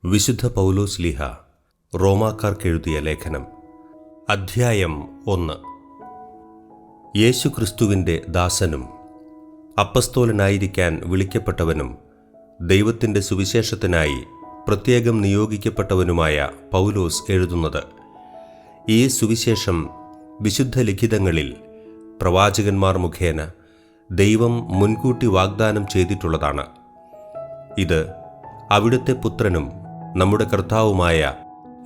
വിശുദ്ധ പൗലോസ്ലീഹ റോമാക്കാർക്കെഴുതിയ ലേഖനം അധ്യായം 1. യേശുക്രിസ്തുവിൻ്റെ ദാസനും അപ്പസ്തോലനായിരിക്കാൻ വിളിക്കപ്പെട്ടവനും ദൈവത്തിൻ്റെ സുവിശേഷത്തിനായി പ്രത്യേകം നിയോഗിക്കപ്പെട്ടവനുമായ പൗലോസ് എഴുതുന്നത്. ഈ സുവിശേഷം വിശുദ്ധ ലിഖിതങ്ങളിൽ പ്രവാചകന്മാർ മുഖേന ദൈവം മുൻകൂട്ടി വാഗ്ദാനം ചെയ്തിട്ടുള്ളതാണ്. ഇത് അവിടുത്തെ പുത്രനും നമ്മുടെ കർത്താവുമായ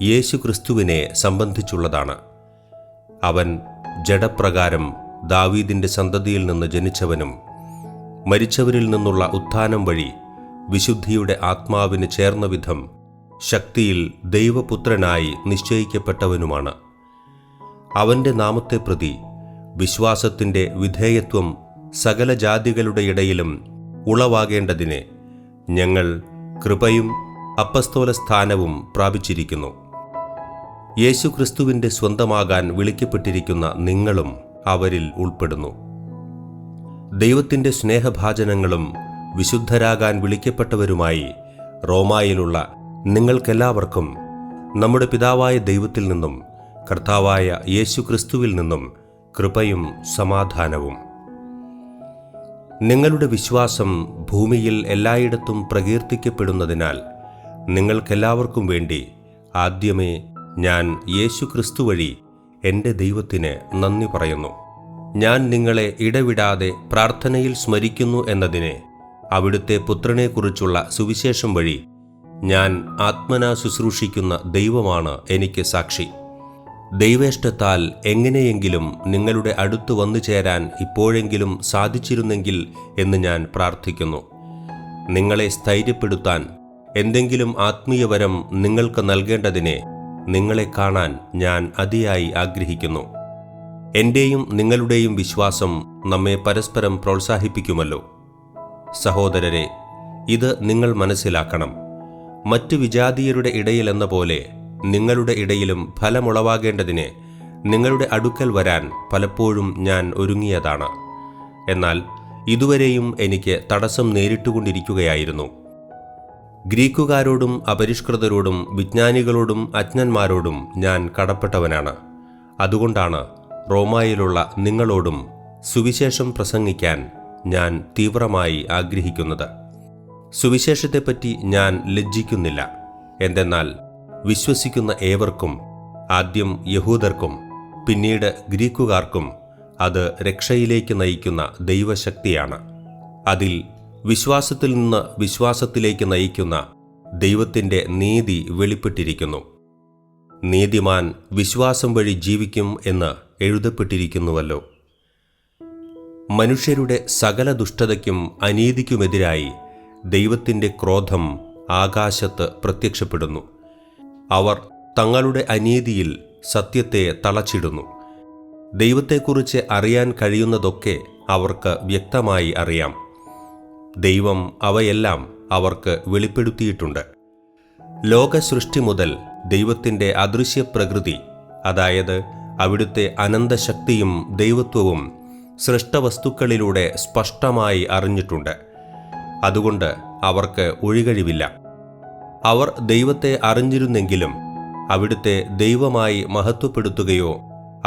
യേശുക്രിസ്തുവിനെ സംബന്ധിച്ചുള്ളതാണ്. അവൻ ജഡപ്രകാരം ദാവീദിൻ്റെ സന്തതിയിൽ നിന്ന് ജനിച്ചവനും മരിച്ചവരിൽ നിന്നുള്ള ഉത്ഥാനം വഴി വിശുദ്ധിയുടെ ആത്മാവിന് ചേർന്ന വിധം ശക്തിയിൽ ദൈവപുത്രനായി നിശ്ചയിക്കപ്പെട്ടവനുമാണ്. അവൻ്റെ നാമത്തെ പ്രതി വിശ്വാസത്തിൻ്റെ വിധേയത്വം സകല ജാതികളുടെ ഇടയിലും ഉളവാകേണ്ടതിന് ഞങ്ങൾ കൃപയും അപ്പസ്തോല സ്ഥാനവും പ്രാപിച്ചിരിക്കുന്നു. യേശുക്രിസ്തുവിൻ്റെ സ്വന്തമാകാൻ വിളിക്കപ്പെട്ടിരിക്കുന്ന നിങ്ങളും അവരിൽ ഉൾപ്പെടുന്നു. ദൈവത്തിൻ്റെ സ്നേഹഭാജനങ്ങളും വിശുദ്ധരാകാൻ വിളിക്കപ്പെട്ടവരുമായി റോമായിലുള്ള നിങ്ങൾക്കെല്ലാവർക്കും നമ്മുടെ പിതാവായ ദൈവത്തിൽ നിന്നും കർത്താവായ യേശുക്രിസ്തുവിൽ നിന്നും കൃപയും സമാധാനവും. നിങ്ങളുടെ വിശ്വാസം ഭൂമിയിൽ എല്ലായിടത്തും പ്രകീർത്തിക്കപ്പെടുന്നതിനാൽ നിങ്ങൾക്കെല്ലാവർക്കും വേണ്ടി ആദ്യമേ ഞാൻ യേശുക്രിസ്തു വഴി എൻ്റെ ദൈവത്തിന് നന്ദി പറയുന്നു. ഞാൻ നിങ്ങളെ ഇടവിടാതെ പ്രാർത്ഥനയിൽ സ്മരിക്കുന്നു എന്നതിന് അവിടുത്തെ പുത്രനെക്കുറിച്ചുള്ള സുവിശേഷം വഴി ഞാൻ ആത്മനാ ശുശ്രൂഷിക്കുന്ന ദൈവമാണ് എനിക്ക് സാക്ഷി. ദൈവേഷ്ടത്താൽ എങ്ങനെയെങ്കിലും നിങ്ങളുടെ അടുത്ത് വന്നു ചേരാൻ ഇപ്പോഴെങ്കിലും സാധിച്ചിരുന്നെങ്കിൽ എന്ന് ഞാൻ പ്രാർത്ഥിക്കുന്നു. നിങ്ങളെ സ്ഥൈര്യപ്പെടുത്താൻ എന്തെങ്കിലും ആത്മീയവരം നിങ്ങൾക്ക് നൽകേണ്ടതിനെ നിങ്ങളെ കാണാൻ ഞാൻ അതിയായി ആഗ്രഹിക്കുന്നു. എൻ്റെയും നിങ്ങളുടെയും വിശ്വാസം നമ്മെ പരസ്പരം പ്രോത്സാഹിപ്പിക്കുമല്ലോ. സഹോദരരെ, ഇത് നിങ്ങൾ മനസ്സിലാക്കണം. മറ്റ് വിജാതീയരുടെ ഇടയിലെന്ന പോലെ നിങ്ങളുടെ ഇടയിലും ഫലമുളവാകേണ്ടതിന് നിങ്ങളുടെ അടുക്കൽ വരാൻ പലപ്പോഴും ഞാൻ ഒരുങ്ങിയതാണ്. എന്നാൽ ഇതുവരെയും എനിക്ക് തടസ്സം നേരിട്ടുകൊണ്ടിരിക്കുകയായിരുന്നു. ഗ്രീക്കുകാരോടും അപരിഷ്കൃതരോടും വിജ്ഞാനികളോടും അജ്ഞന്മാരോടും ഞാൻ കടപ്പെട്ടവനാണ്. അതുകൊണ്ടാണ് റോമായിലുള്ള നിങ്ങളോടും സുവിശേഷം പ്രസംഗിക്കാൻ ഞാൻ തീവ്രമായി ആഗ്രഹിക്കുന്നത്. സുവിശേഷത്തെപ്പറ്റി ഞാൻ ലജ്ജിക്കുന്നില്ല. എന്തെന്നാൽ വിശ്വസിക്കുന്ന ഏവർക്കും, ആദ്യം യഹൂദർക്കും പിന്നീട് ഗ്രീക്കുകാർക്കും അത് രക്ഷയിലേക്ക് നയിക്കുന്ന ദൈവശക്തിയാണ്. അതിൽ വിശ്വാസത്തിൽ നിന്ന് വിശ്വാസത്തിലേക്ക് നയിക്കുന്ന ദൈവത്തിൻ്റെ നീതി വെളിപ്പെട്ടിരിക്കുന്നു. നീതിമാൻ വിശ്വാസം വഴി ജീവിക്കും എന്ന് എഴുതപ്പെട്ടിരിക്കുന്നുവല്ലോ. മനുഷ്യരുടെ സകല ദുഷ്ടതയ്ക്കും അനീതിക്കുമെതിരായി ദൈവത്തിൻ്റെ ക്രോധം ആകാശത്ത് പ്രത്യക്ഷപ്പെടുന്നു. അവർ തങ്ങളുടെ അനീതിയിൽ സത്യത്തെ തളച്ചിടുന്നു. ദൈവത്തെക്കുറിച്ച് അറിയാൻ കഴിയുന്നതൊക്കെ അവർക്ക് വ്യക്തമായി അറിയാം. ദൈവം അവയെല്ലാം അവർക്ക് വെളിപ്പെടുത്തിയിട്ടുണ്ട്. ലോകസൃഷ്ടി മുതൽ ദൈവത്തിൻ്റെ അദൃശ്യ പ്രകൃതി, അതായത് അവിടുത്തെ അനന്തശക്തിയും ദൈവത്വവും സൃഷ്ടവസ്തുക്കളിലൂടെ സ്പഷ്ടമായി അറിഞ്ഞിട്ടുണ്ട്. അതുകൊണ്ട് അവർക്ക് ഒഴികഴിവില്ല. അവർ ദൈവത്തെ അറിഞ്ഞിരുന്നെങ്കിലും അവിടുത്തെ ദൈവമായി മഹത്വപ്പെടുത്തുകയോ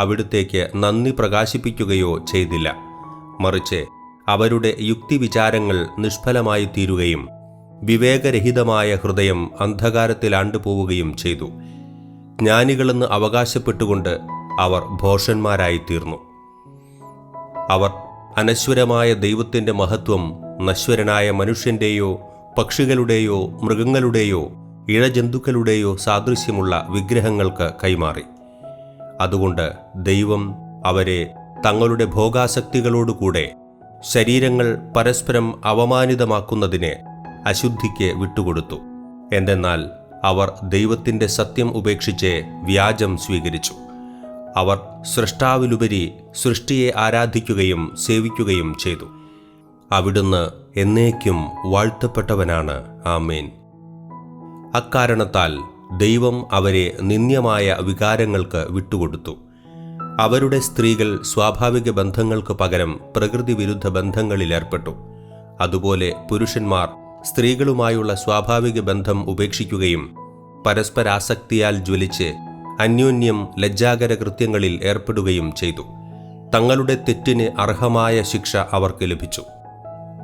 അവിടുത്തേക്ക് നന്ദി പ്രകാശിപ്പിക്കുകയോ ചെയ്തില്ല. മറിച്ച് അവരുടെ യുക്തിവിചാരങ്ങൾ നിഷ്ഫലമായി തീരുകയും വിവേകരഹിതമായ ഹൃദയം അന്ധകാരത്തിലാണ്ടുപോവുകയും ചെയ്തു. ജ്ഞാനികളെന്ന് അവകാശപ്പെട്ടുകൊണ്ട് അവർ ഭോഷന്മാരായിത്തീർന്നു. അവർ അനശ്വരമായ ദൈവത്തിൻ്റെ മഹത്വം നശ്വരനായ മനുഷ്യൻ്റെയോ പക്ഷികളുടെയോ മൃഗങ്ങളുടെയോ ഇഴജന്തുക്കളുടെയോ സാദൃശ്യമുള്ള വിഗ്രഹങ്ങൾക്ക് കൈമാറി. അതുകൊണ്ട് ദൈവം അവരെ തങ്ങളുടെ ഭോഗാസക്തികളോടുകൂടെ ശരീരങ്ങൾ പരസ്പരം അവമാനിതമാക്കുന്നതിന് അശുദ്ധിക്ക് വിട്ടുകൊടുത്തു. എന്തെന്നാൽ അവർ ദൈവത്തിൻ്റെ സത്യം ഉപേക്ഷിച്ച് വ്യാജം സ്വീകരിച്ചു. അവർ സൃഷ്ടാവിലുപരി സൃഷ്ടിയെ ആരാധിക്കുകയും സേവിക്കുകയും ചെയ്തു. അവിടുന്ന് എന്നേക്കും വാഴ്ത്തപ്പെട്ടവനാണ്. ആമേൻ. അക്കാരണത്താൽ ദൈവം അവരെ നിന്ദ്യമായ വികാരങ്ങൾക്ക് വിട്ടുകൊടുത്തു. അവരുടെ സ്ത്രീകൾ സ്വാഭാവിക ബന്ധങ്ങൾക്ക് പകരം പ്രകൃതി വിരുദ്ധ ബന്ധങ്ങളിലേർപ്പെട്ടു. അതുപോലെ പുരുഷന്മാർ സ്ത്രീകളുമായുള്ള സ്വാഭാവിക ബന്ധം ഉപേക്ഷിക്കുകയും പരസ്പരാസക്തിയാൽ ജ്വലിച്ച് അന്യോന്യം ലജ്ജാകര കൃത്യങ്ങളിൽ ഏർപ്പെടുകയും ചെയ്തു. തങ്ങളുടെ തെറ്റിന് അർഹമായ ശിക്ഷ അവർക്ക് ലഭിച്ചു.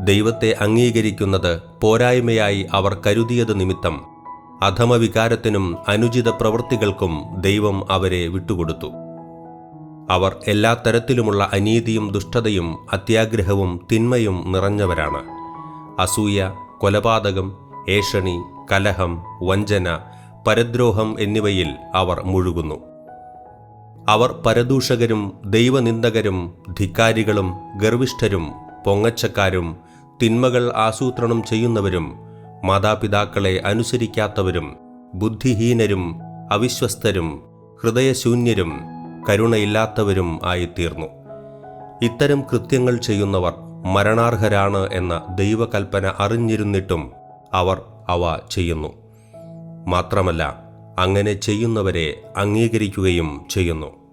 ദൈവത്തെ അംഗീകരിക്കുന്നത് പോരായ്മയായി അവർ കരുതിയത് നിമിത്തം അധമവികാരത്തിനും അനുചിത പ്രവൃത്തികൾക്കും ദൈവം അവരെ വിട്ടുകൊടുത്തു. അവർ എല്ലാ തരത്തിലുമുള്ള അനീതിയും ദുഷ്ടതയും അത്യാഗ്രഹവും തിന്മയും നിറഞ്ഞവരാണ്. അസൂയ, കൊലപാതകം, ഏഷണി, കലഹം, വഞ്ചന, പരദ്രോഹം എന്നിവയിൽ അവർ മുഴുകുന്നു. അവർ പരദൂഷകരും ദൈവനിന്ദകരും ധിക്കാരികളും ഗർവിഷ്ഠരും പൊങ്ങച്ചക്കാരും തിന്മകൾ ആസൂത്രണം ചെയ്യുന്നവരും മാതാപിതാക്കളെ അനുസരിക്കാത്തവരും ബുദ്ധിഹീനരും അവിശ്വസ്തരും ഹൃദയശൂന്യരും കരുണയില്ലാത്തവരും ആയിത്തീർന്നു. ഇത്തരം കൃത്യങ്ങൾ ചെയ്യുന്നവർ മരണാർഹരാണ് എന്ന ദൈവകൽപ്പന അറിഞ്ഞിരുന്നിട്ടും അവർ അവ ചെയ്യുന്നു. മാത്രമല്ല, അങ്ങനെ ചെയ്യുന്നവരെ അംഗീകരിക്കുകയും ചെയ്യുന്നു.